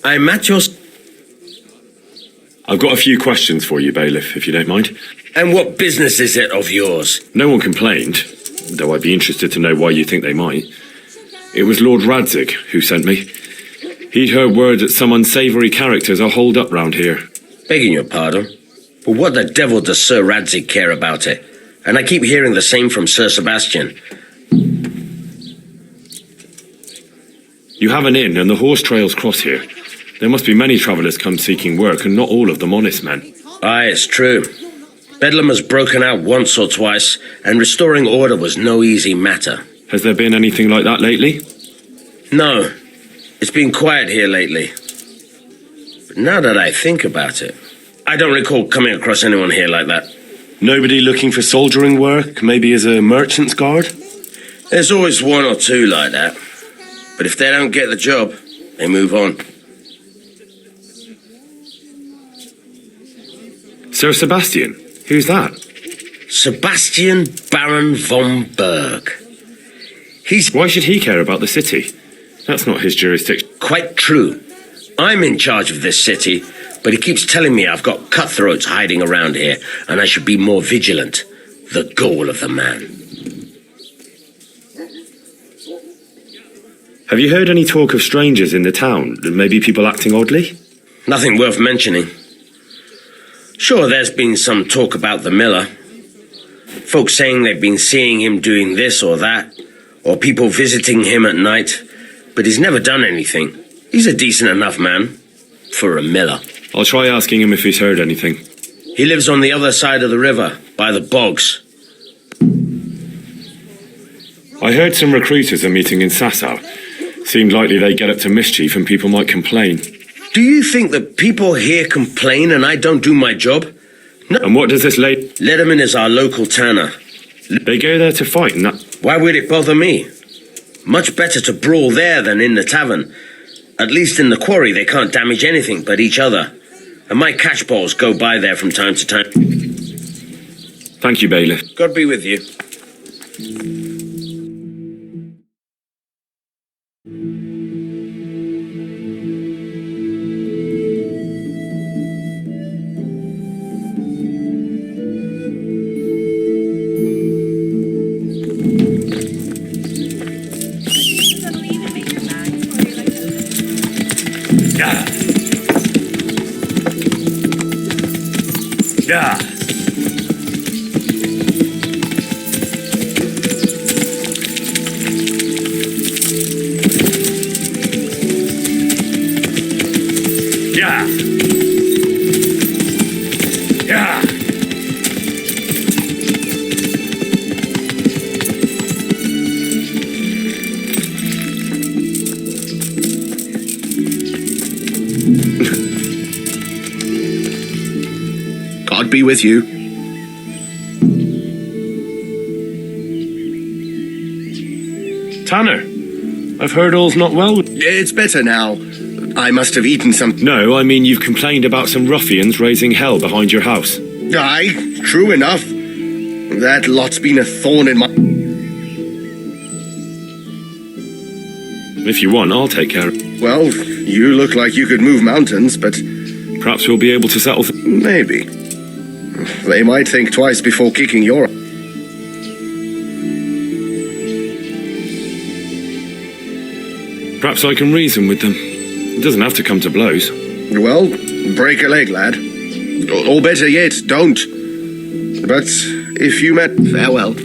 I'm at your... I've got a few questions for you, Bailiff, if you don't mind. And what business is it of yours? No one complained, though I'd be interested to know why you think they might. It was Lord Radzig who sent me. He'd heard word that some unsavoury characters are holed up round here. Begging your pardon, but what the devil does Sir Radzig care about it? And I keep hearing the same from Sir Sebastian. You have an inn and the horse trails cross here. There must be many travellers come seeking work, and not all of them honest men. Aye, it's true. Bedlam has broken out once or twice, and restoring order was no easy matter. Has there been anything like that lately? No. It's been quiet here lately. But now that I think about it, I don't recall coming across anyone here like that. Nobody looking for soldiering work, maybe as a merchant's guard? There's always one or two like that. But if they don't get the job, they move on. Sir Sebastian? Who's that? Sebastian Baron von Berg. Why should he care about the city? That's not his jurisdiction. Quite true. I'm in charge of this city, but he keeps telling me I've got cutthroats hiding around here, and I should be more vigilant. The goal of the man. Have you heard any talk of strangers in the town? Maybe people acting oddly? Nothing worth mentioning. Sure, there's been some talk about the miller. Folks saying they've been seeing him doing this or that, or people visiting him at night, but he's never done anything. He's a decent enough man for a miller. I'll try asking him if he's heard anything. He lives on the other side of the river, by the bogs. I heard some recruiters are meeting in Sasau. Seemed likely they get up to mischief and people might complain. Do you think that people here complain and I don't do my job? No. And what does this lady... Lederman is our local tanner. They go there to fight and that... Why would it bother me? Much better to brawl there than in the tavern. At least in the quarry they can't damage anything but each other. And my catchballs go by there from time to time. Thank you, Bailiff. God be with you. Yeah. Yeah. Yeah. God be with you. Tanner, I've heard all's not well. It's better now. I must have eaten some... No, I mean you've complained about some ruffians raising hell behind your house. Aye, true enough. That lot's been a thorn in my... If you want, I'll take care of it. Well, you look like you could move mountains, but... Perhaps we'll be able to settle Maybe. They might think twice before kicking your... Perhaps I can reason with them. It doesn't have to come to blows. Well, break a leg, lad. Or better yet, don't. But if you met... Farewell.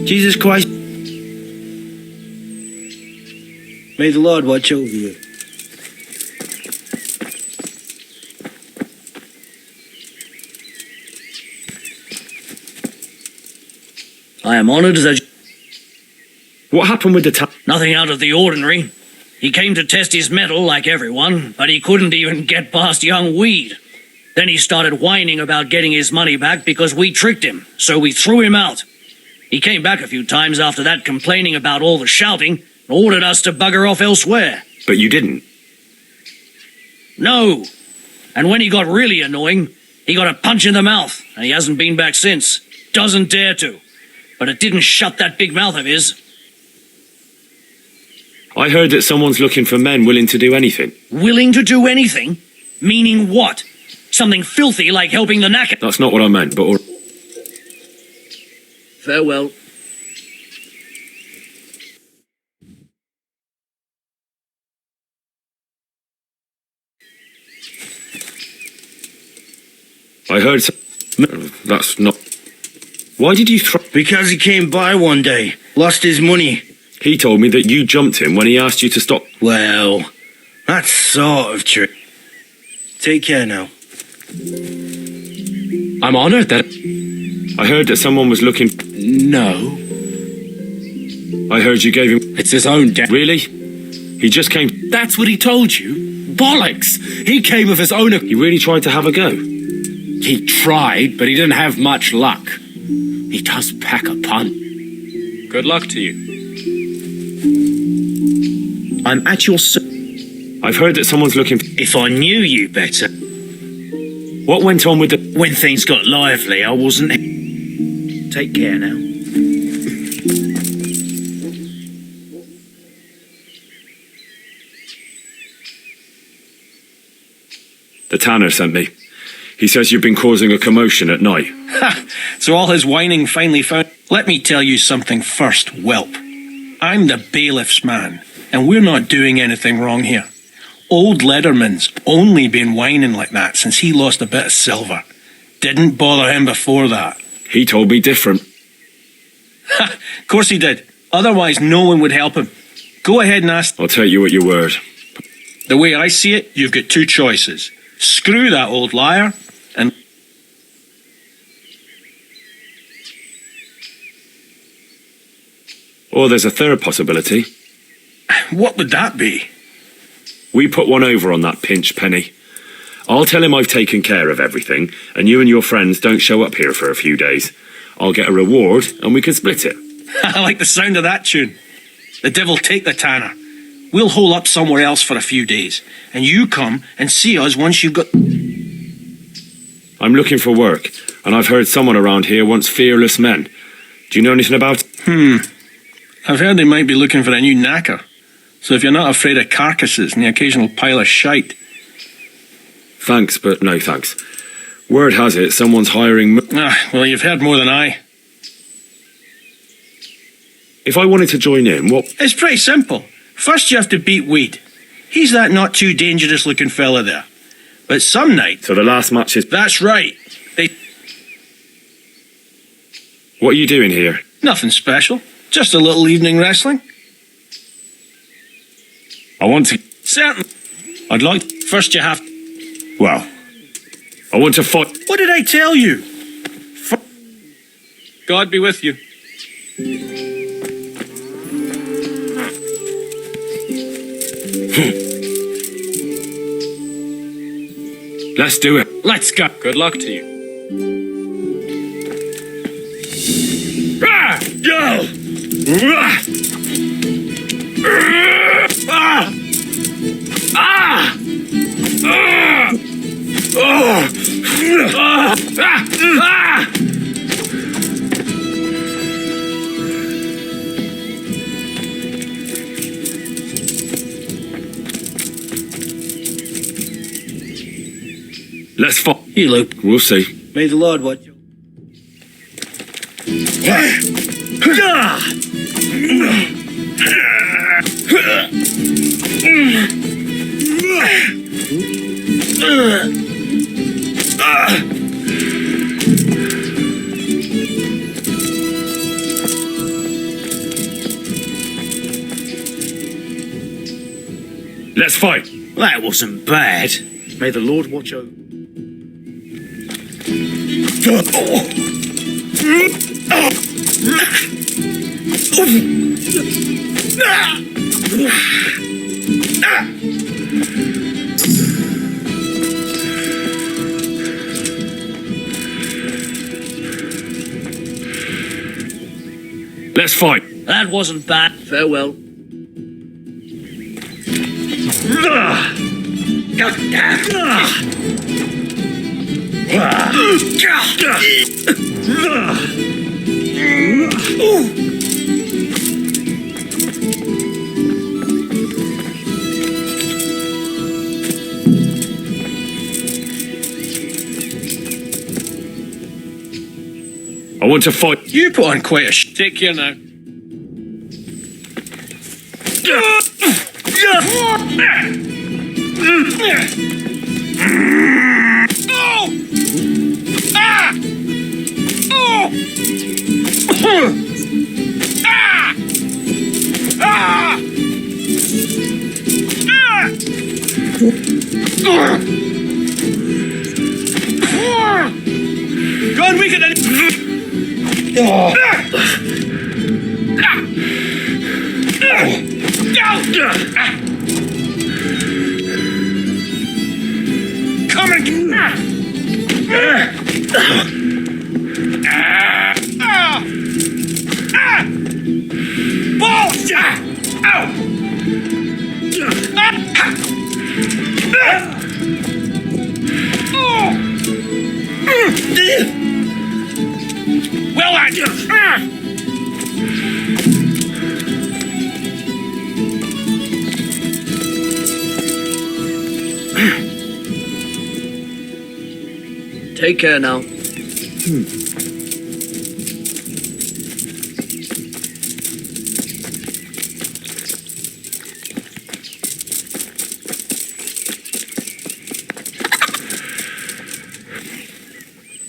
Jesus Christ. May the Lord watch over you. I am honored that... What happened with the Nothing out of the ordinary. He came to test his mettle like everyone, but he couldn't even get past young Weed. Then he started whining about getting his money back because we tricked him, so we threw him out. He came back a few times after that complaining about all the shouting and ordered us to bugger off elsewhere. But you didn't. No. And when he got really annoying, He got a punch in the mouth, and he hasn't been back since. Doesn't dare to. But it didn't shut that big mouth of his. I heard that someone's looking for men willing to do anything. Willing to do anything? Meaning what? Something filthy like helping the knacker? That's not what I meant, but... Farewell. I heard... That's not... Why did you throw... Because he came by one day, lost his money. He told me that you jumped him when he asked you to stop. Well, that's sort of true. Take care now. I'm honored that... I heard that someone was looking... No. I heard you gave him... It's his own death. Really? He just came... That's what he told you? Bollocks! He came of his own... He really tried to have a go. He tried, but he didn't have much luck. He does pack a punch. Good luck to you. I'm at your I've heard that someone's looking... If I knew you better. What went on with the... When things got lively, I wasn't... Take care now. The tanner sent me. He says you've been causing a commotion at night. Ha! So all his whining finally found... Let me tell you something first, whelp. I'm the bailiff's man, and we're not doing anything wrong here. Old Leatherman's only been whining like that since he lost a bit of silver. Didn't bother him before that. He told me different. Ha! Of course he did. Otherwise no one would help him. Go ahead and ask... I'll take you at your word. The way I see it, you've got two choices. Screw that old liar, and... Or there's a third possibility. What would that be? We put one over on that pinch penny. I'll tell him I've taken care of everything, and you and your friends don't show up here for a few days. I'll get a reward, and we can split it. I like the sound of that tune. The devil take the tanner. We'll hole up somewhere else for a few days, and you come and see us once you've got... I'm looking for work, and I've heard someone around here wants fearless men. Do you know anything about... I've heard they might be looking for a new knacker. So if you're not afraid of carcasses and the occasional pile of shite... Thanks, but no thanks. Word has it someone's hiring... well, you've heard more than I. If I wanted to join in, what... It's pretty simple. First you have to beat Weed. He's that not too dangerous looking fella there. But some night... So the last match is... That's right. What are you doing here? Nothing special. Just a little evening wrestling. I want to... Certain. I'd like... First you have... Well, I want to fight... What did I tell you? God be with you. Let's do it. Let's go. Good luck to you. Go! Let's fight. Elope. We'll see. May the Lord watch you. Let's fight. That wasn't bad. May the Lord watch over. Let's fight. That wasn't bad. Farewell. I want to fight. You put on quite a Take care now. Go on, we can. Come and balls! Well, Take care now.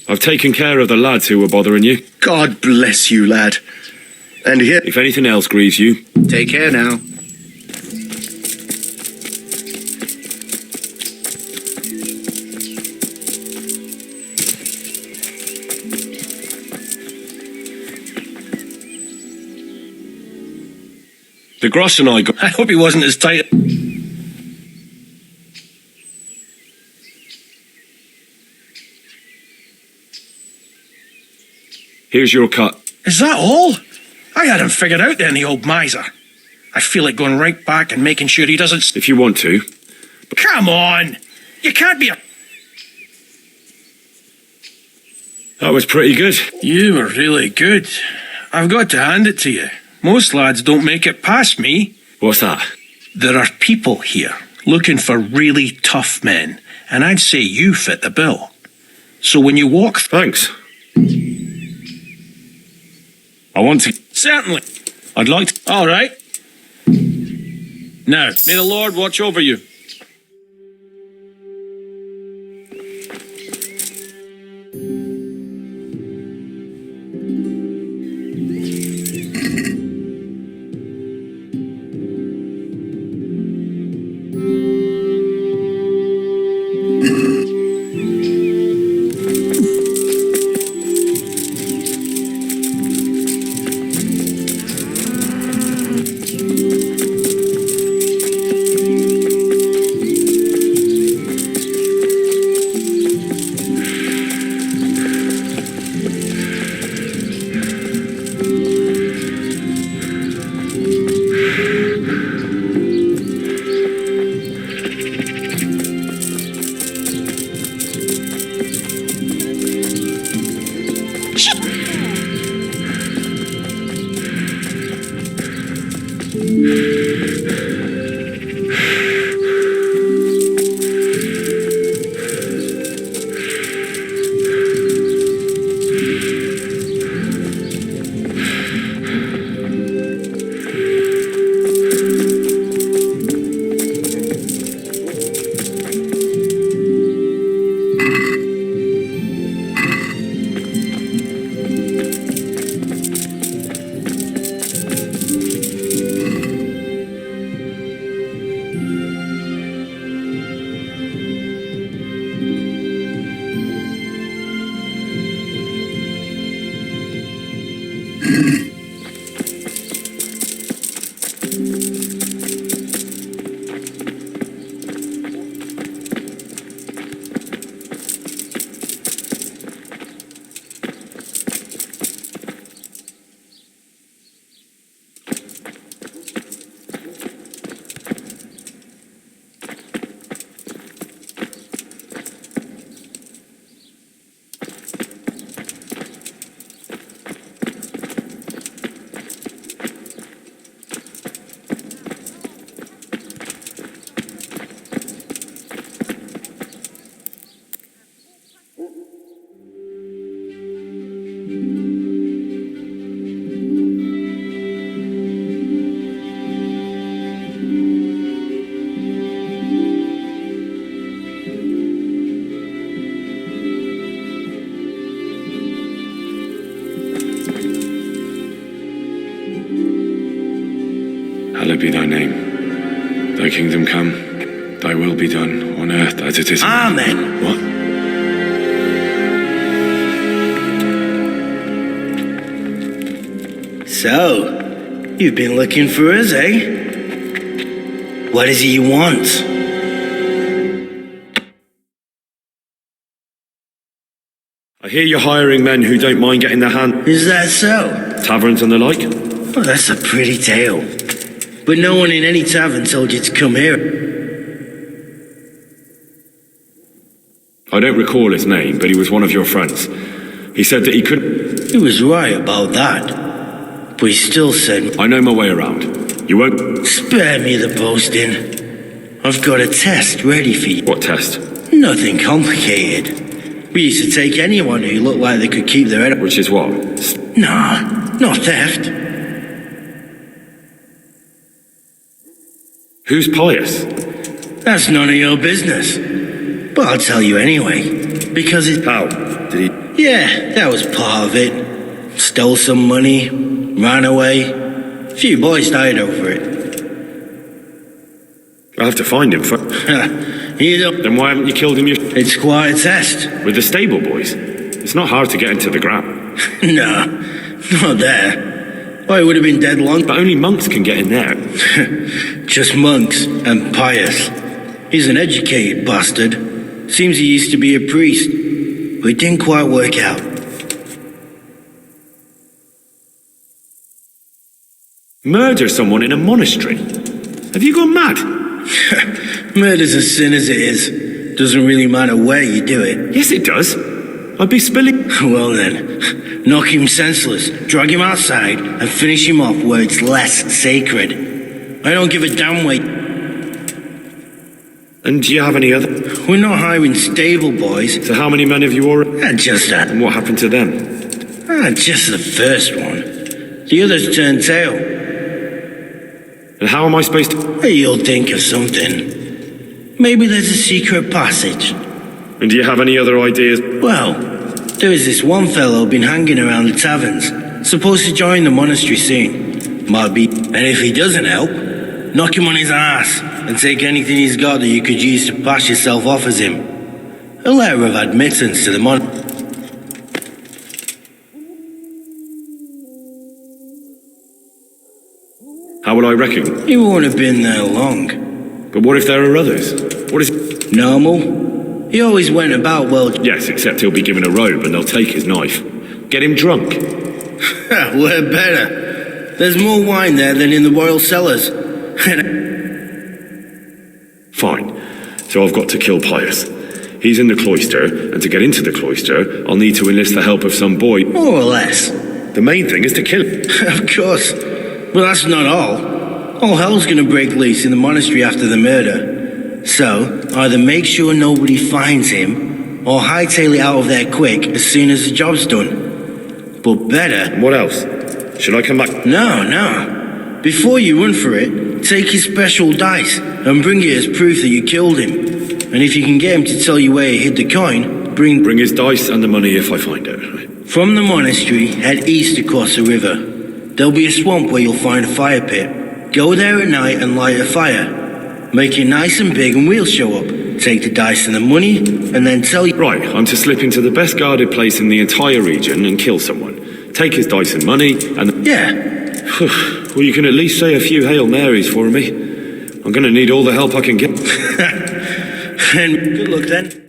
I've taken care of the lads who were bothering you. God bless you, lad. And here. If anything else grieves you, Take care now. the Gross and I got. I hope he wasn't as tight. here's your cut. Is that all? I had him figured out then, the old miser. I feel like going right back and making sure he doesn't. If you want to. Come on! You can't be a. That was pretty good. You were really good. I've got to hand it to you. Most lads don't make it past me. What's that? There are people here looking for really tough men, and I'd say you fit the bill. So when you walk. Thanks. I want to. Certainly. I'd like to. All right. Now, may the Lord watch over you. Hallowed be thy name. Thy kingdom come, thy will be done, on earth as it is in Amen. What? So, you've been looking for us, eh? What is it you want? I hear you're hiring men who don't mind getting their hand... Is that so? Taverns and the like? Well, that's a pretty tale. But no one in any tavern told you to come here. I don't recall his name, but he was one of your friends. He said that he couldn't... He was right about that. But he still said, I know my way around. You won't... spare me the boasting. I've got a test ready for you. What test? Nothing complicated. We used to take anyone who looked like they could keep their head up. Which is what? Nah, not theft. Who's pious? That's none of your business. But I'll tell you anyway. Because it... How? Did he... Yeah, that was part of it. Stole some money, ran away. A few boys died over it. I'll have to find him first. You don't... Then why haven't you killed him It's quite a test. with the stable boys? It's not hard to get into the ground. No, not there. Well, he would have been dead long. But only monks can get in there. Just monks and pious. He's an educated bastard. Seems he used to be a priest, but it didn't quite work out. Murder someone in a monastery? Have you gone mad? Murder's a sin as it is. Doesn't really matter where you do it. Yes, it does. I'd be spilling... Well then, knock him senseless, drag him outside, and finish him off where it's less sacred. I don't give a damn way. And do you have any other... We're not hiring stable boys. So how many men have you already... Just that. And what happened to them? Just the first one. The others turned tail. And how am I supposed to... You'll think of something. Maybe there's a secret passage. And do you have any other ideas? Well, there is this one fellow been hanging around the taverns. Supposed to join the monastery soon. Might be. And if he doesn't help, knock him on his ass and take anything he's got that you could use to pass yourself off as him. A letter of admittance to the How will I reckon? He won't have been there long. But what if there are others? What is... Normal? He always went about well. Yes, except he'll be given a robe and they'll take his knife. Get him drunk. We're better. There's more wine there than in the royal cellars. Fine. So I've got to kill Pius. He's in the cloister, and to get into the cloister, I'll need to enlist the help of some boy. More or less. The main thing is to kill him. Of course. But that's not all. All hell's gonna break loose in the monastery after the murder. So, either make sure nobody finds him, or hightail it out of there quick as soon as the job's done. But better... And what else? Should I come back? No. Before you run for it, take his special dice and bring it as proof that you killed him. And if you can get him to tell you where he hid the coin, Bring his dice and the money if I find it. Right? From the monastery, head east across the river. There'll be a swamp where you'll find a fire pit. Go there at night and light a fire. Make it nice and big and we'll show up. Take the dice and the money, and then tell you... Right, I'm to slip into the best guarded place in the entire region and kill someone. Take his dice and money, and... Yeah. Well, you can at least say a few Hail Marys for me. I'm gonna need all the help I can get. And good luck then.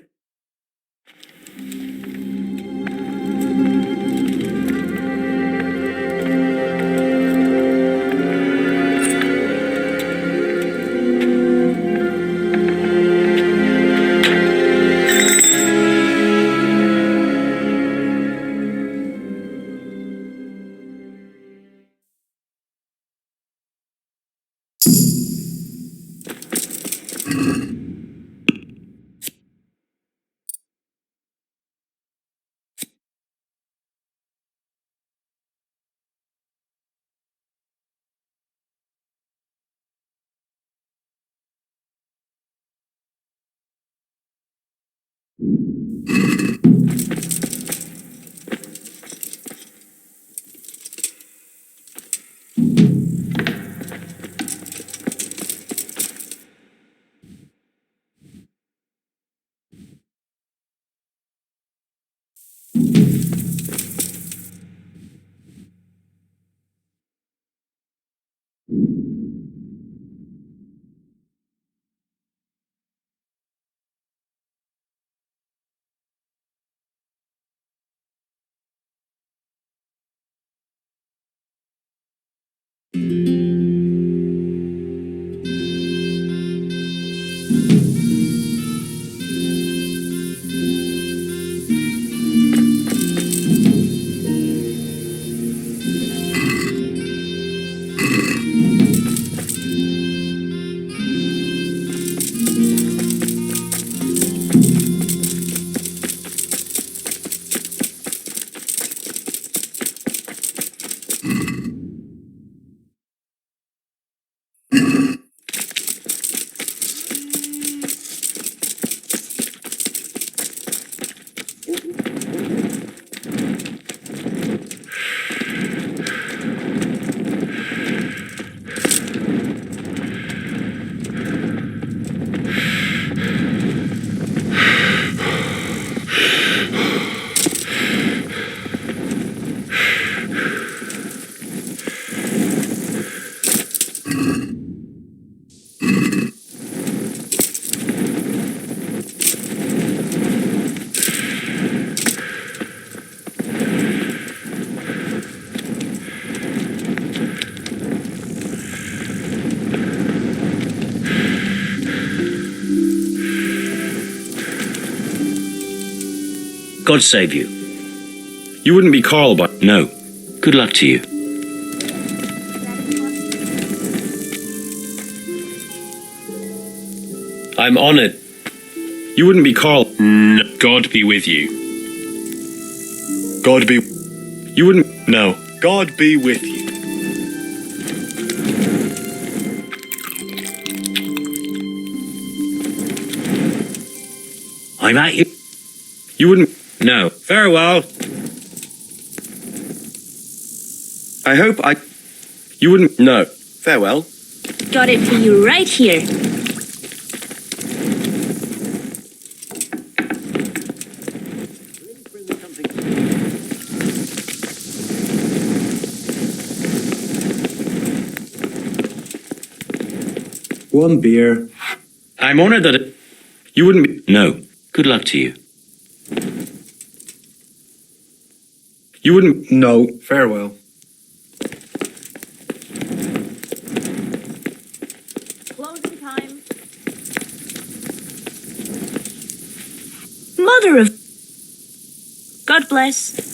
God save you. You wouldn't be Carl, but No. Good luck to you. I'm honored. you wouldn't be Carl. God be with you. God be. You wouldn't. No. God be with you. I'm at you. You wouldn't. No. Farewell. I hope I. You wouldn't. No. Farewell. Got it for you right here. One beer. I'm honored that it... You wouldn't be. No. Good luck to you. You wouldn't. No. Farewell. Closing time. Mother of... God bless.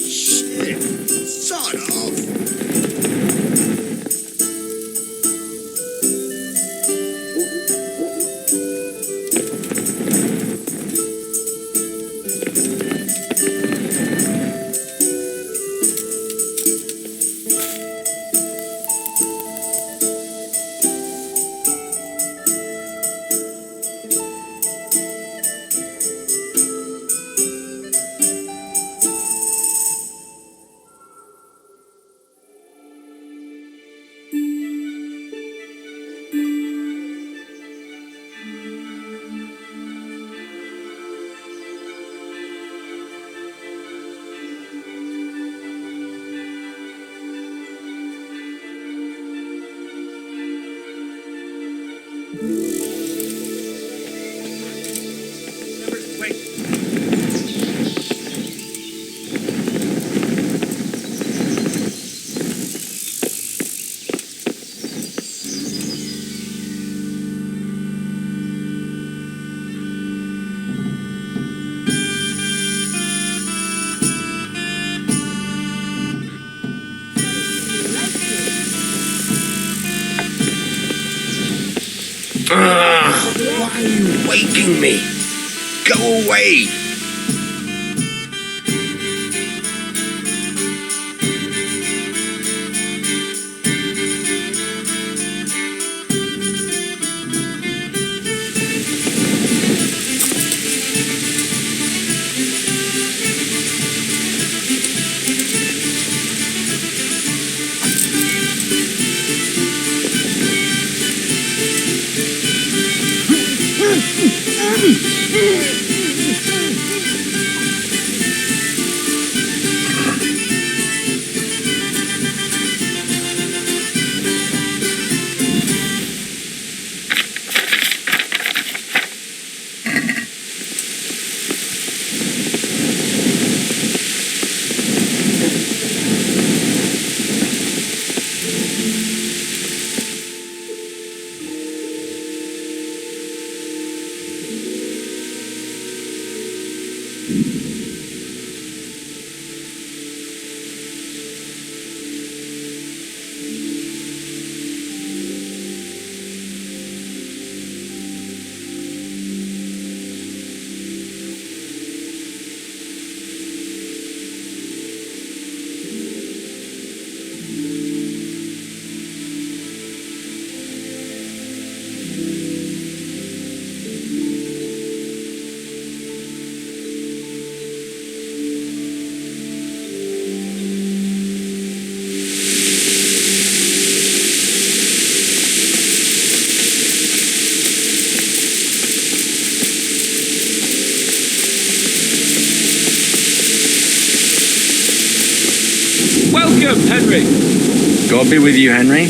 Shit. Sod off. Why are you waking me? Go away! Welcome, Henry. God be with you, Henry.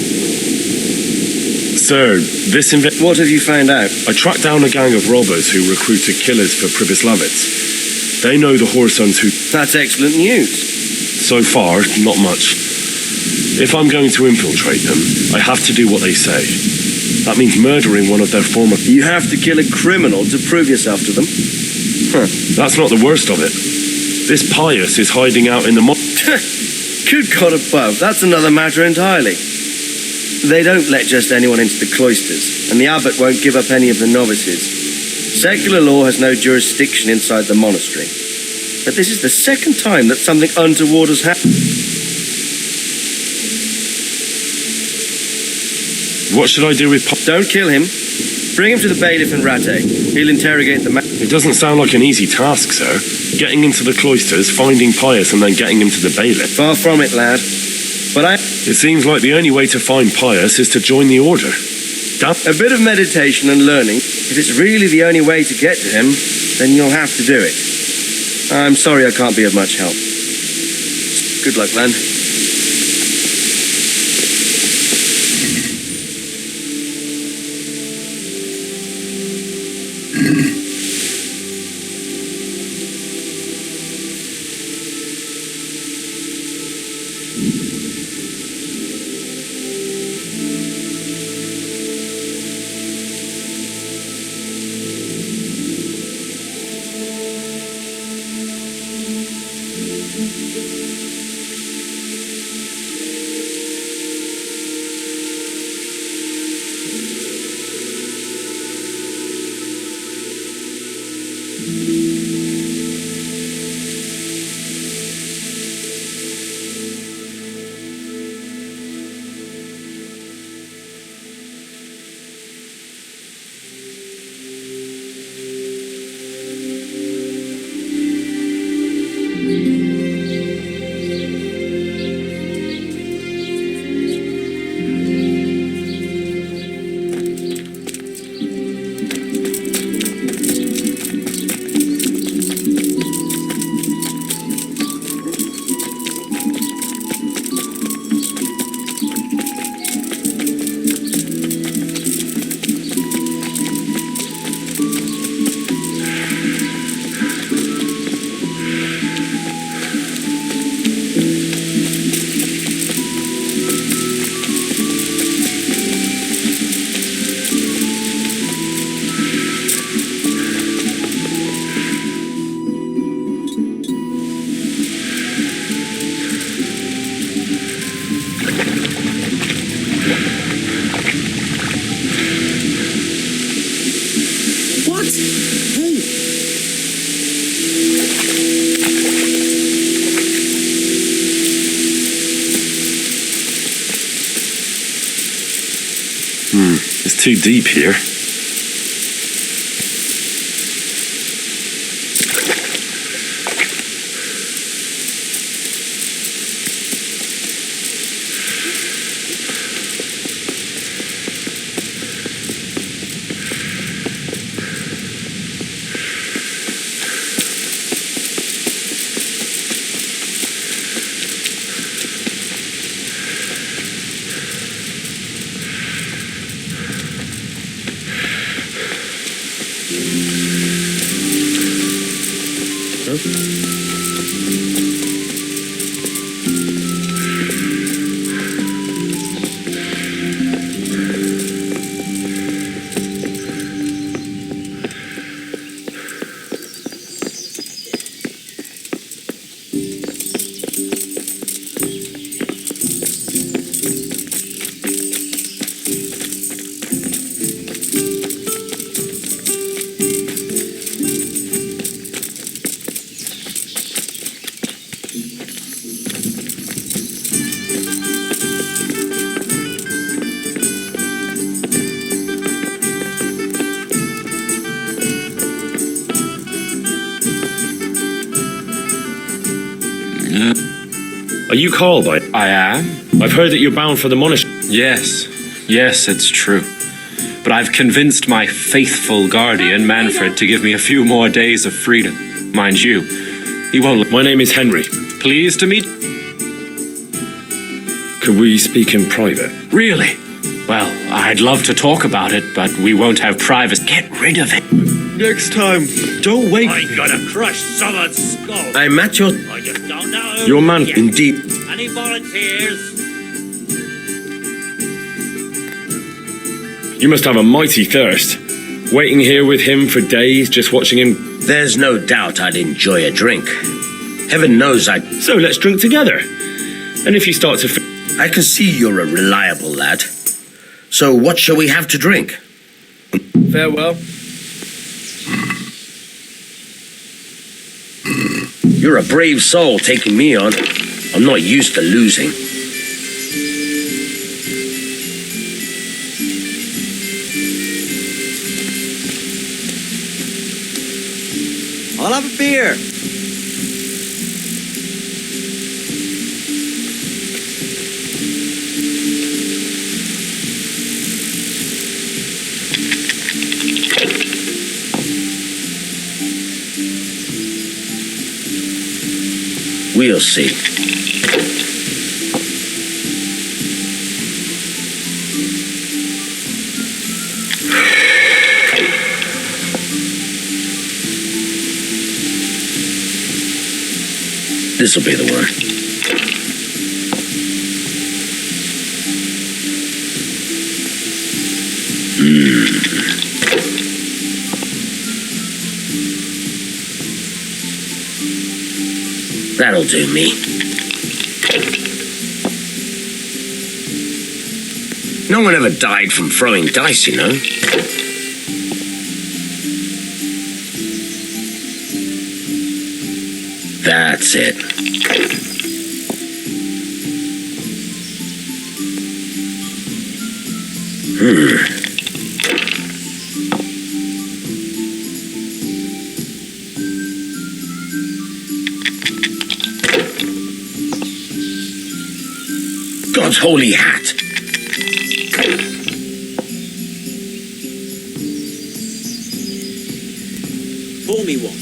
Sir, this What have you found out? I tracked down a gang of robbers who recruited killers for Privislavitz. They know the Horsons who... That's excellent news. So far, not much. If I'm going to infiltrate them, I have to do what they say. That means murdering one of their former... You have to kill a criminal to prove yourself to them? That's not the worst of it. This Pius is hiding out in the... Good God above, that's another matter entirely. They don't let just anyone into the cloisters, and the abbot won't give up any of the novices. Secular law has no jurisdiction inside the monastery. But this is the second time that something untoward has happened. What should I do with... Don't kill him. Bring him to the bailiff in Rate. He'll interrogate the man. It doesn't sound like an easy task, sir. Getting into the cloisters, finding Pius, and then getting him to the bailiff. Far from it, lad. But It seems like the only way to find Pius is to join the order. A bit of meditation and learning. If it's really the only way to get to him, then you'll have to do it. I'm sorry I can't be of much help. Good luck, lad. It's too deep here. Are you called by... I am? I've heard that you're bound for the monastery. Yes, it's true. But I've convinced my faithful guardian, Manfred, to give me a few more days of freedom. Mind you, he won't... My name is Henry. Pleased to meet... Could we speak in private? Really? Well, I'd love to talk about it, but we won't have privacy. Get rid of it. Next time. Don't wait. I'm gonna crush someone's skull. I'm at your... I just don't know. Your man, yet. Indeed. Any volunteers? you must have a mighty thirst. Waiting here with him for days, just watching him. There's no doubt I'd enjoy a drink. Heaven knows I... So let's drink together. And if you start to... I can see you're a reliable lad. So what shall we have to drink? Farewell. You're a brave soul taking me on. I'm not used to losing. I'll have a beer. We'll see. This'll be the one. That'll do me. No one ever died from throwing dice, you know. That's it. God's holy hat. Pull me one.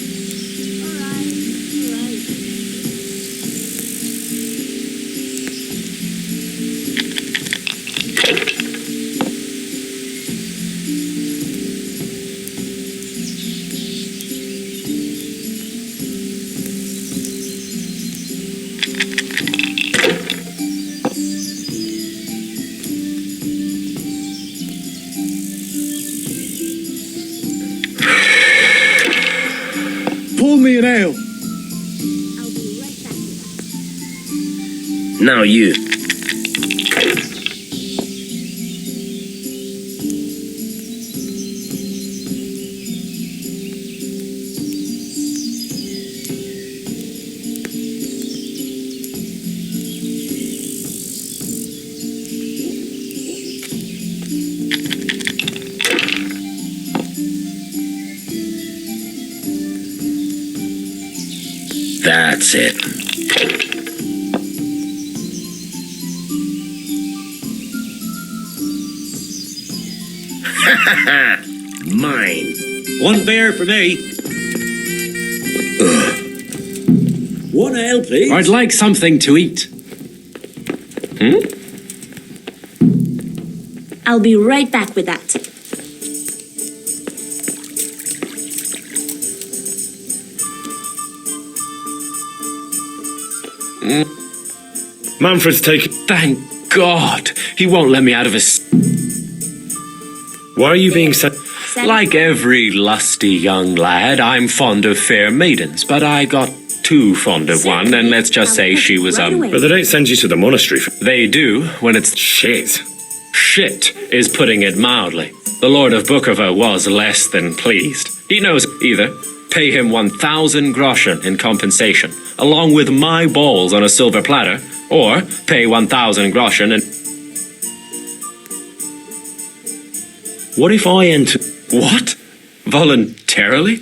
Pour me an ale. Now you. That's it. Mine. One beer for me. One ale, please. I'd like something to eat. I'll be right back with that. Manfred's taken... Thank God. He won't let me out of his... Why are you being sent... Like every lusty young lad, I'm fond of fair maidens, but I got too fond of one, and let's just say she was, But they don't send you to the monastery for... They do, when it's... Shit. Shit is putting it mildly. The Lord of Bukovo was less than pleased. He knows either pay him 1,000 groschen in compensation, along with my balls on a silver platter, or pay 1,000 groschen and... What if I enter... What? Voluntarily?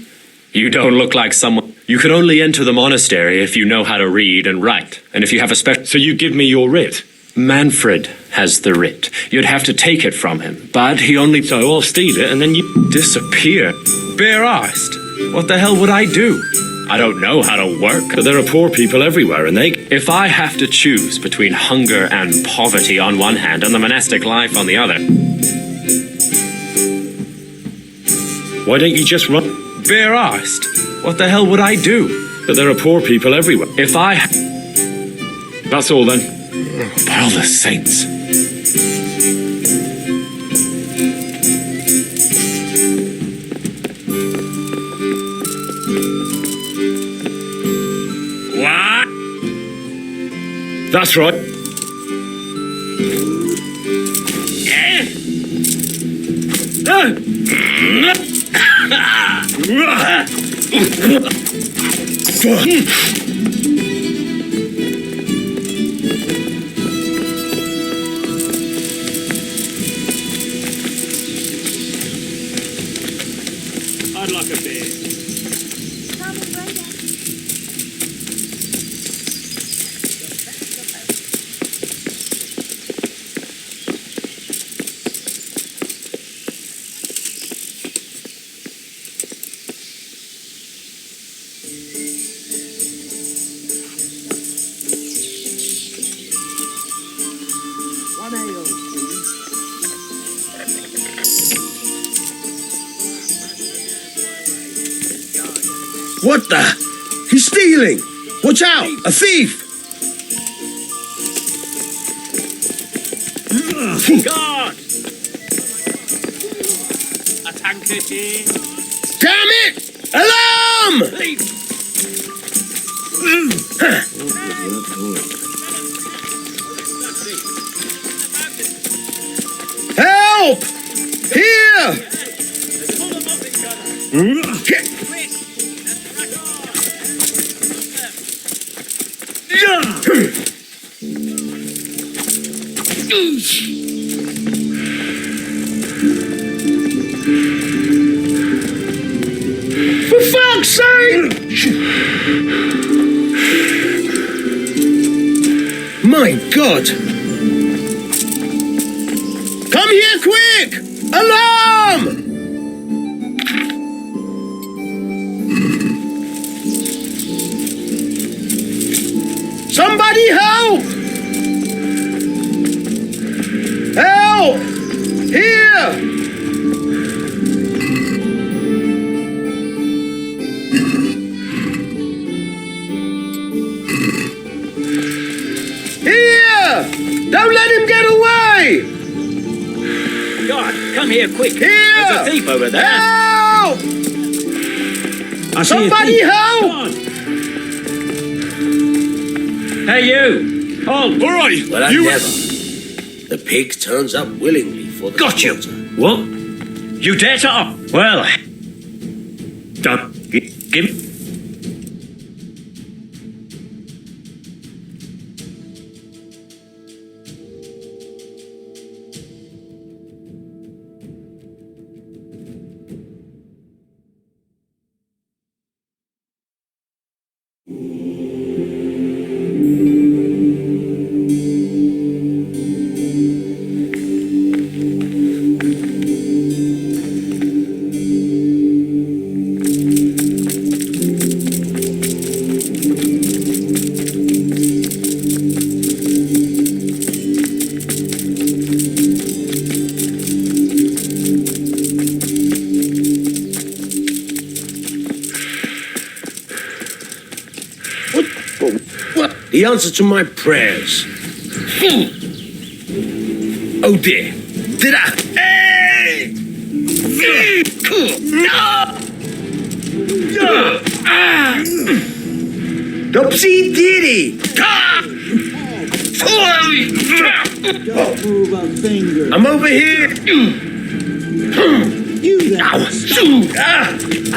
You don't look like someone... You could only enter the monastery if you know how to read and write, and if you have a special... So you give me your writ? Manfred has the writ. You'd have to take it from him, but he only... So I'll steal it and then you... Disappear? Bare-arsed? What the hell would I do? I don't know how to work. But there are poor people everywhere, and they... If I have to choose between hunger and poverty on one hand and the monastic life on the other, Why don't you just run? bare arsed, what the hell would I do? But there are poor people everywhere. If I... That's all then. By all the saints. What? That's right. I'd like a beer. What the? He's stealing! Watch out! A thief! God! A tankard here. Damn it! Alarm! Help! Here! For fuck's sake! My God! Come here quick! Alarm! Somebody help! Help! Here! Here! Don't let him get away! God, come here quick. Here! There's a thief over there. Help! I see Somebody a thief. help! Come on. Hey, you! Hold! All right, Well, I you... never. The pig turns up willingly for the Got you. slaughter. What? You dare to... Well... Give... What? The answer to my prayers. Oh dear. Did I? Hey! No! Dopsy diddy! Don't move a finger. I'm over here. You there.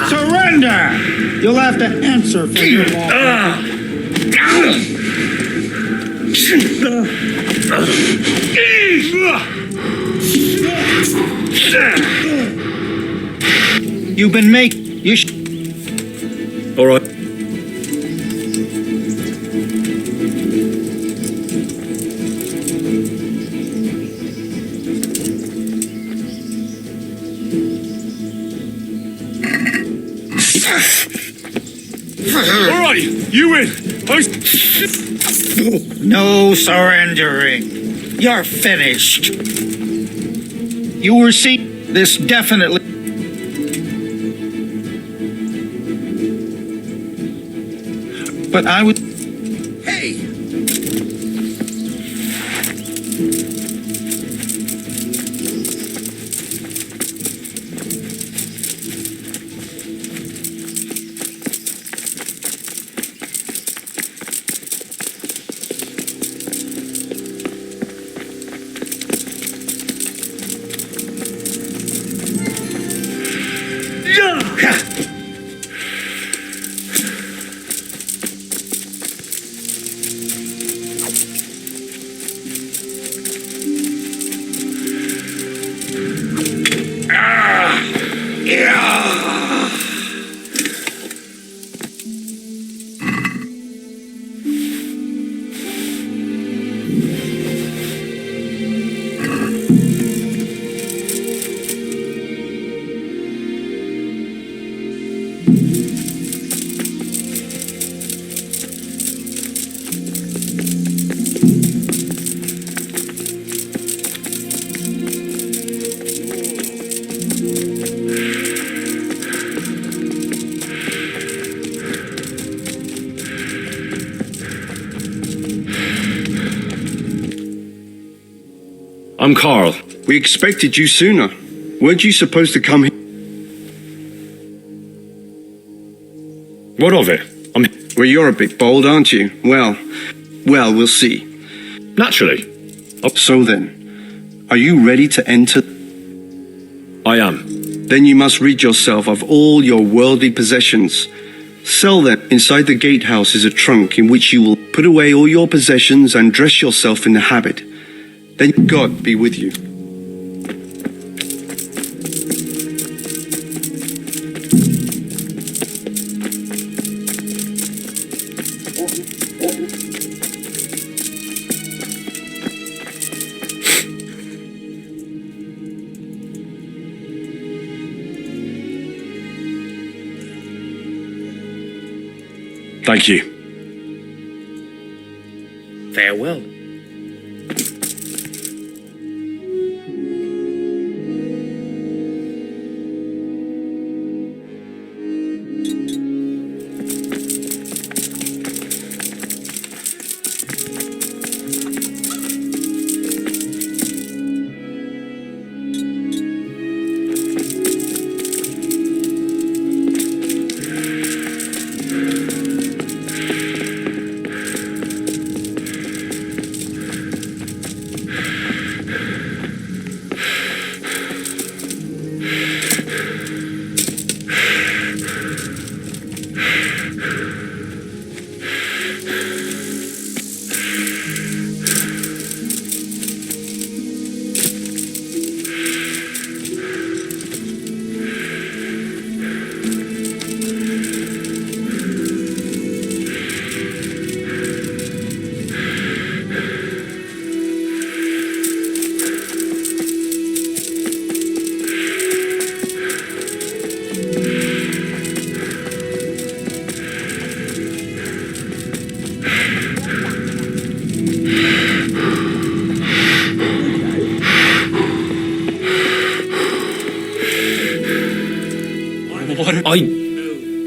Surrender! You'll have to answer for your law. You've been making... All right. All right, you win. No surrendering. You're finished. You were seen. This definitely. But I would. Hey! I'm Carl. We expected you sooner. Weren't you supposed to come here? What of it? Well, you're a bit bold, aren't you? Well, we'll see. Naturally. So then, are you ready to enter? I am. Then you must rid yourself of all your worldly possessions. Sell them. Inside the gatehouse is a trunk in which you will put away all your possessions and dress yourself in the habit. Then God be with you. Thank you. Farewell.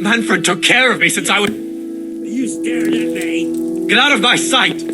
Manfred took care of me since I was. You staring at me? Get out of my sight!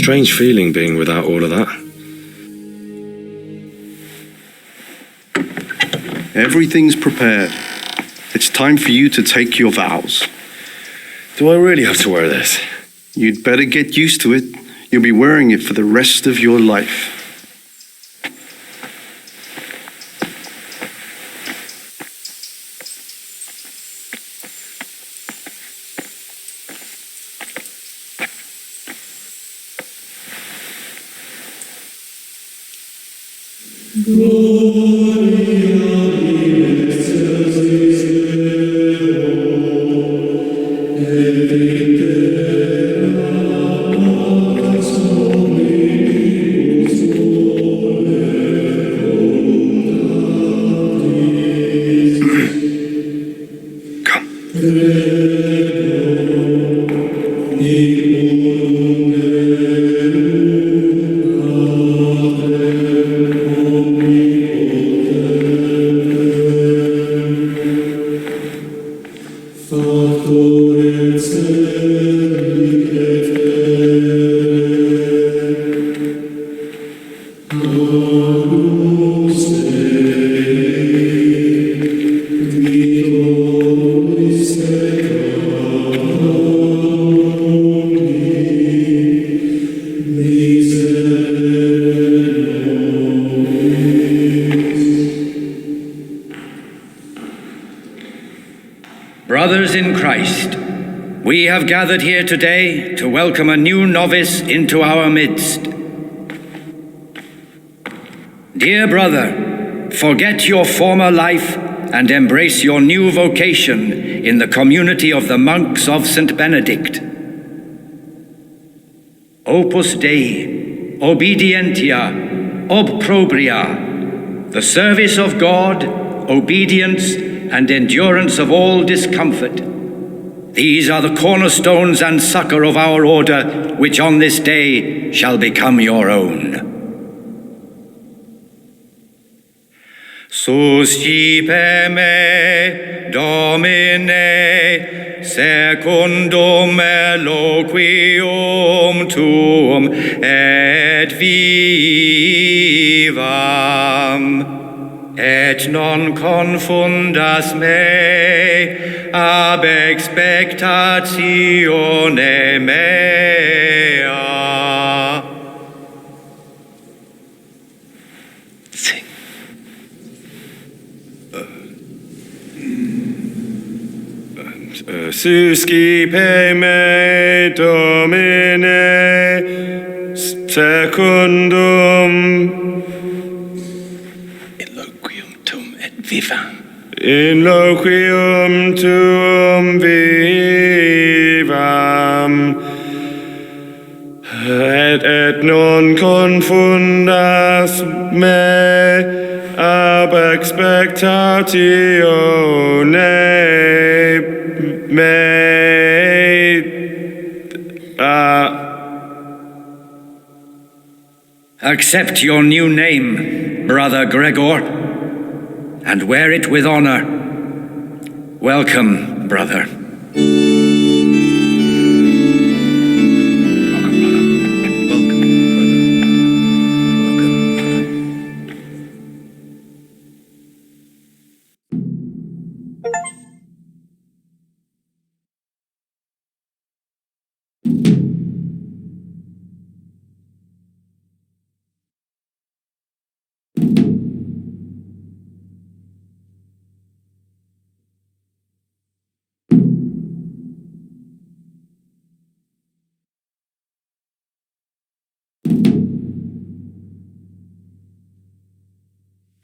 Strange feeling being without all of that. Everything's prepared. It's time for you to take your vows. Do I really have to wear this? You'd better get used to it. You'll be wearing it for the rest of your life. Brothers in Christ, we have gathered here today to welcome a new novice into our midst. Dear brother, forget your former life and embrace your new vocation in the community of the monks of St. Benedict. Opus Dei, obedientia, obprobria, the service of God, obedience, and endurance of all discomfort. These are the cornerstones and succor of our order, which on this day shall become your own. Suscipe me, Domine, secundum eloquium tuum, et vivam. Et non confundas me ab expectatione mea. Sing. Suscipe me, Domine, secundum in loquium tuum vivam, et non confundas me ab expectatione mea. Accept your new name, Brother Gregor, and wear it with honor. Welcome, brother.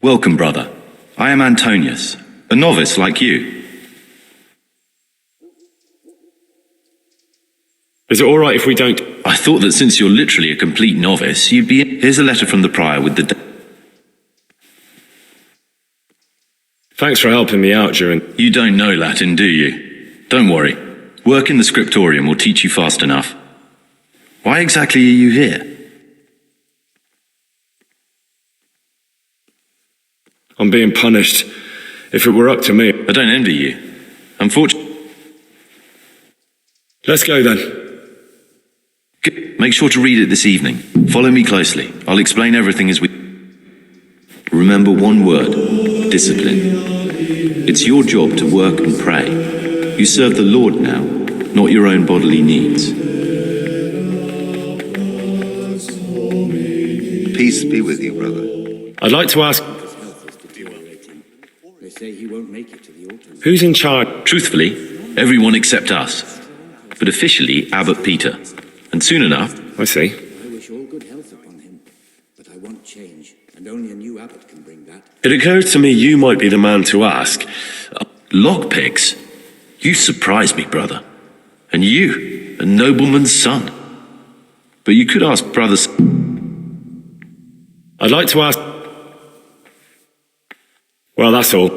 Welcome, brother. I am Antonius, a novice like you. Is it all right if we don't? I thought that since you're literally a complete novice, you'd be... Here's a letter from the prior with the... Thanks for helping me out during... You don't know Latin, do you? Don't worry. Work in the scriptorium will teach you fast enough. Why exactly are you here? I'm being punished. If it were up to me... I don't envy you. Unfortunately... Let's go then. Good. Make sure to read it this evening. Follow me closely. I'll explain everything as we... Remember one word: discipline. It's your job to work and pray. You serve the Lord now, not your own bodily needs. Peace be with you, brother. I'd like to ask, They say he won't make it to the altar. who's in charge? Truthfully, everyone except us. But officially, Abbot Peter. And soon enough... I see. I wish all good health upon him, but I want change, and only a new abbot can bring that. It occurs to me you might be the man to ask. Lockpicks? You surprise me, brother. And you, a nobleman's son. But you could ask Brother... I'd like to ask... Well, that's all.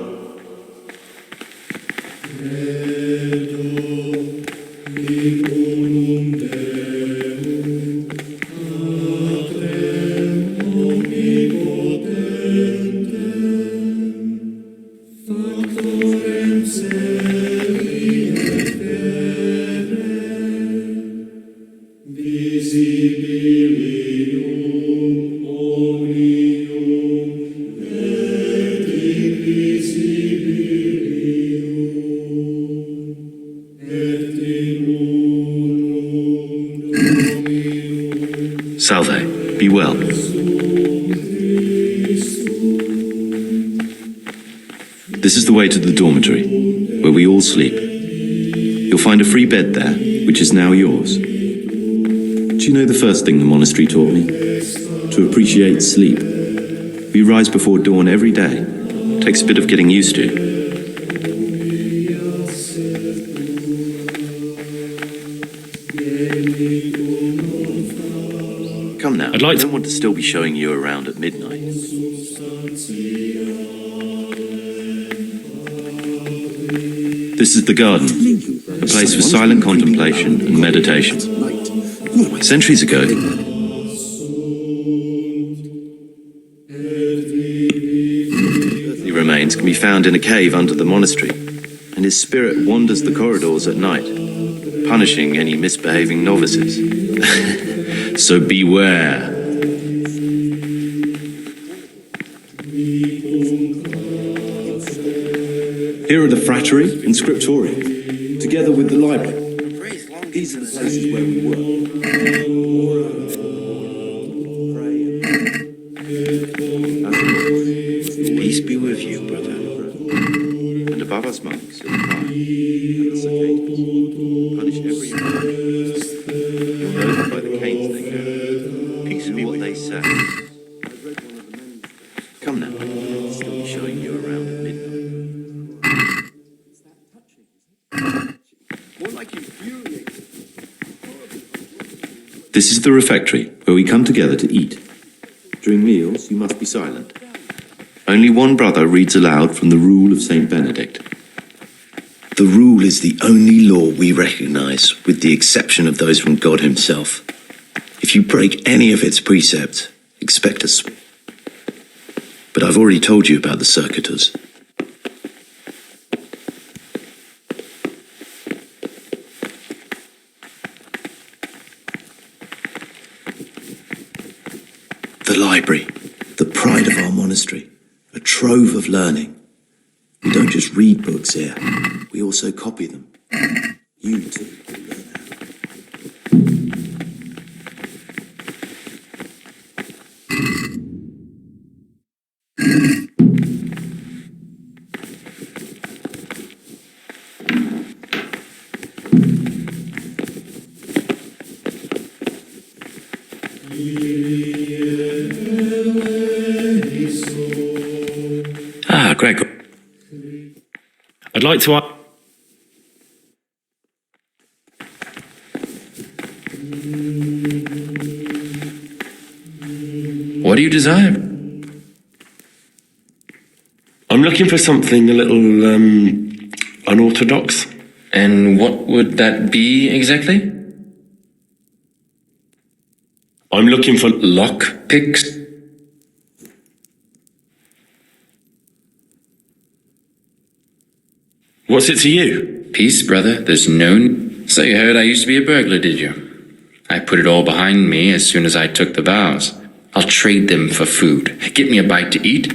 Salve, be well. This is the way to the dormitory, where we all sleep. You'll find a free bed there, which is now yours. Do you know the first thing the monastery taught me? To appreciate sleep. We rise before dawn every day. Takes a bit of getting used to. Come now, I'd like to... I don't want to still be showing you around at midnight. This is the garden, a place for silent contemplation and meditation. Centuries ago, earthly remains can be found in a cave under the monastery, and his spirit wanders the corridors at night, punishing any misbehaving novices. So beware. Here are the frattery and scriptorium, together with the library. These are the places where we Peace be with you, brother. And above us monks in the fire, and the cicadas, punish every you're noted by the canes they carry. Peace be what they say. Come now, I'll still be showing you around at midnight. This is the refectory, where we come together to eat. During meals, you must be silent. Only one brother reads aloud from the Rule of St. Benedict. The rule is the only law we recognize, with the exception of those from God himself. If you break any of its precepts, expect us. But I've already told you about the circuitous. The library, the pride of our monastery, a trove of learning. We don't just read books here, we also copy them. You too will learn how. Ah, Greg. I'd like to ask... What do you desire? I'm looking for something a little, unorthodox. And what would that be exactly? I'm looking for... Lock picks? What's it to you? Peace, brother. There's no... So you heard I used to be a burglar, did you? I put it all behind me as soon as I took the vows. I'll trade them for food. Get me a bite to eat.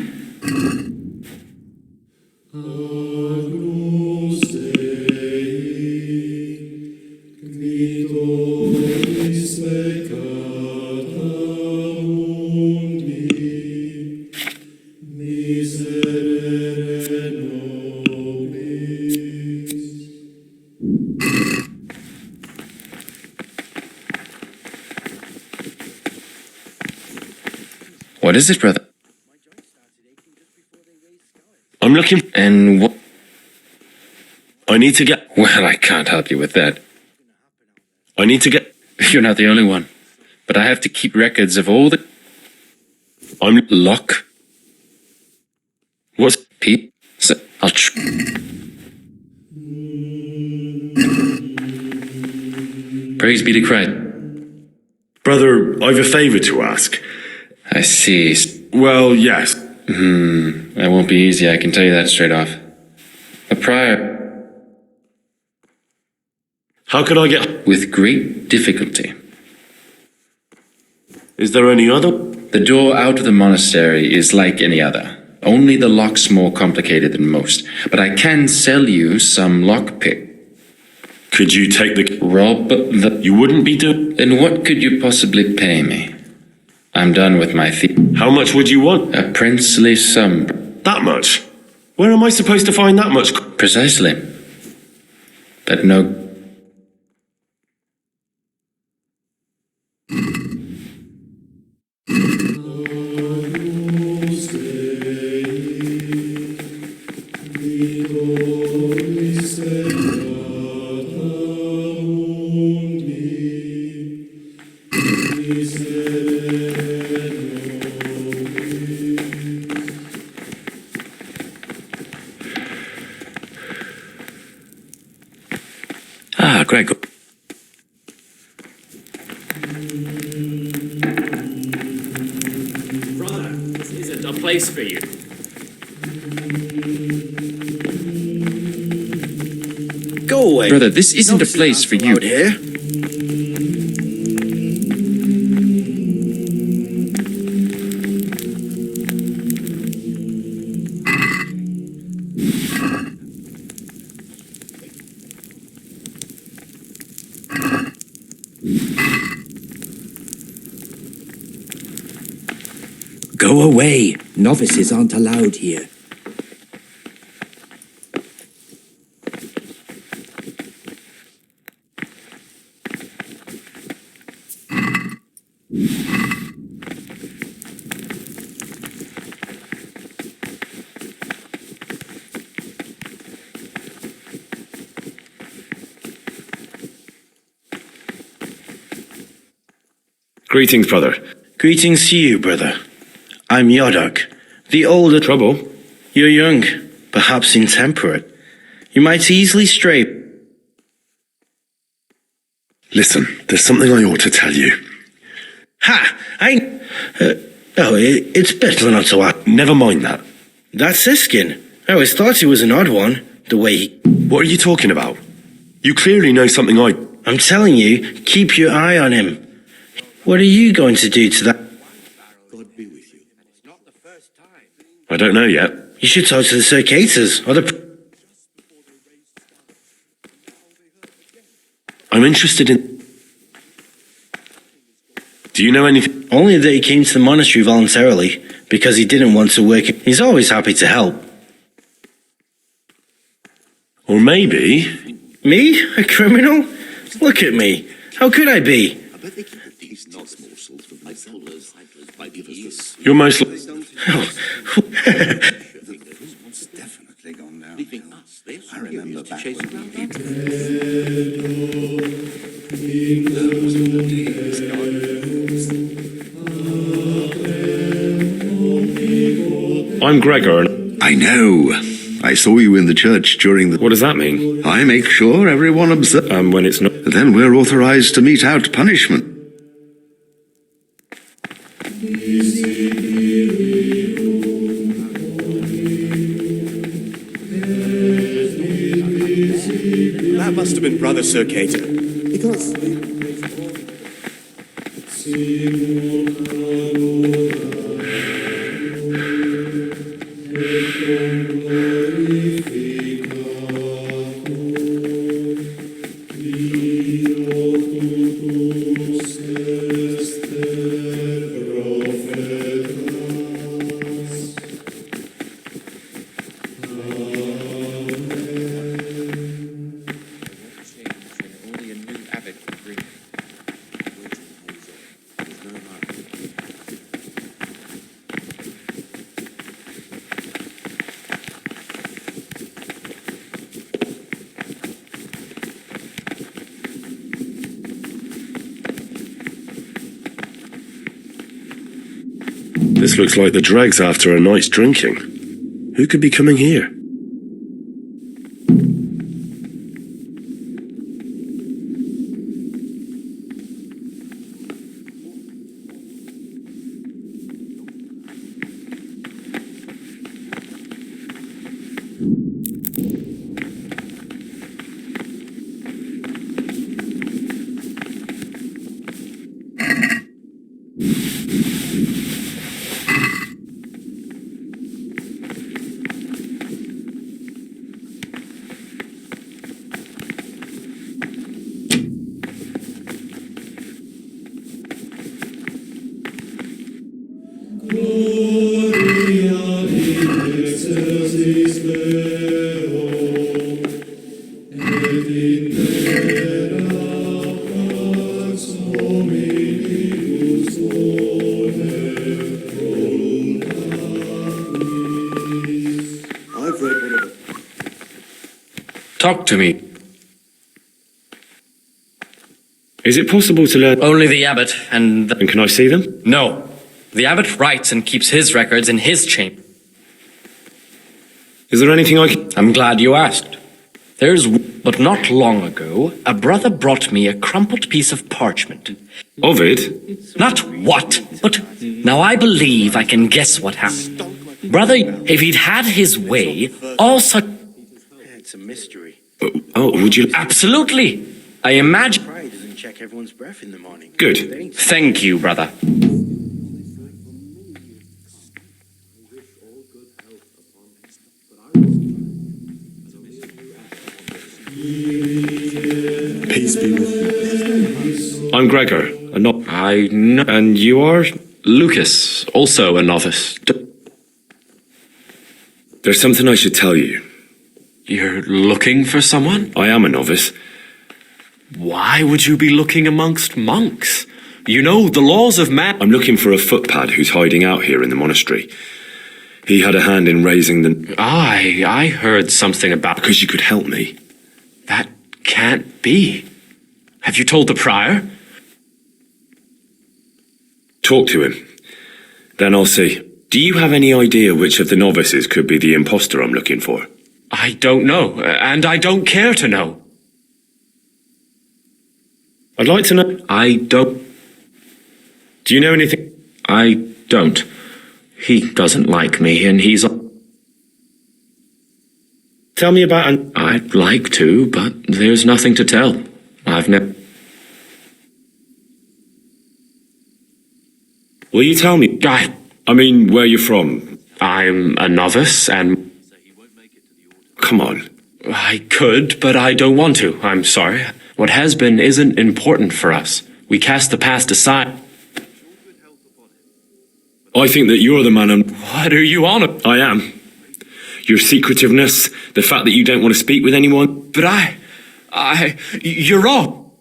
What is it, brother? I'm looking. And what? I need to get. Well, I can't help you with that. I need to get. You're not the only one. But I have to keep records of all the. I'm. Lock. What's. Pete? So I'll. Praise be to Christ. Brother, I've a favour to ask. I see. Well, yes. That won't be easy, I can tell you that straight off. A prior. How could I get. With great difficulty. Is there any other? The door out of the monastery is like any other. Only the lock's more complicated than most. But I can sell you some lockpick. Could you take the. Rob the. You wouldn't be doing. Then what could you possibly pay me? I'm done with my How much would you want? A princely sum. That much? Where am I supposed to find that much? Precisely. But no. Greg. Brother, this isn't a place for you. Go away. Brother, this isn't a place for you. Here. Go away. Novices aren't allowed here. Greetings, brother. Greetings to you, brother. I'm Yodok, the older. Trouble? You're young, perhaps intemperate. You might easily stray. Listen, there's something I ought to tell you. Ha! It's better not to ask. Never mind that. That's Siskin. I always thought he was an odd one, the way he. What are you talking about? You clearly know something I. I'm telling you, keep your eye on him. What are you going to do to that? God be with you. It's not the first time. I don't know yet. You should talk to the Circators or the. I'm interested in. Do you know anything? Only that he came to the monastery voluntarily because he didn't want to work. He's always happy to help. Or maybe. Me? A criminal? Look at me. How could I be? You're most. Definitely gone down. I remember back I'm Gregor and. I know. I saw you in the church during the... What does that mean? I make sure everyone observes. When it's not... Then we're authorized to mete out punishment. That must have been Brother Circator. Because This looks like the dregs after a night's drinking. Who could be coming here? Talk to me. Is it possible to learn? Only the abbot and... And can I see them? No. The abbot writes and keeps his records in his chamber. Is there anything I can... I'm glad you asked. But not long ago, a brother brought me a crumpled piece of parchment. Ovid? Not what, but now I believe I can guess what happened. Brother, if he'd had his way, all such... It's a mystery. Oh, would you... Absolutely. I imagine... Pride doesn't check everyone's breath in the morning. Good. Thank you, brother. Peace be with you. I'm Gregor, a I know. And you are? Lucas, also a novice. There's something I should tell you. You're looking for someone? I am a novice. Why would you be looking amongst monks? You know, the laws of man... I'm looking for a footpad who's hiding out here in the monastery. He had a hand in raising the... I heard something about... Because you could help me. That can't be. Have you told the prior? Talk to him. Then I'll see. Do you have any idea which of the novices could be the imposter I'm looking for? I don't know, and I don't care to know. I'd like to know... I don't... Do you know anything? I don't. He doesn't like me, and he's... Tell me about... I'd like to, but there's nothing to tell. I've never... Will you tell me? I mean, where you're from? I'm a novice, and... Come on. I could, but I don't want to. I'm sorry. What has been isn't important for us. We cast the past aside. I think that you're the man I'm... What are you on about? I am. Your secretiveness, the fact that you don't want to speak with anyone. But you're wrong.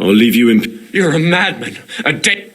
I'll leave you in... You're a madman. A dead...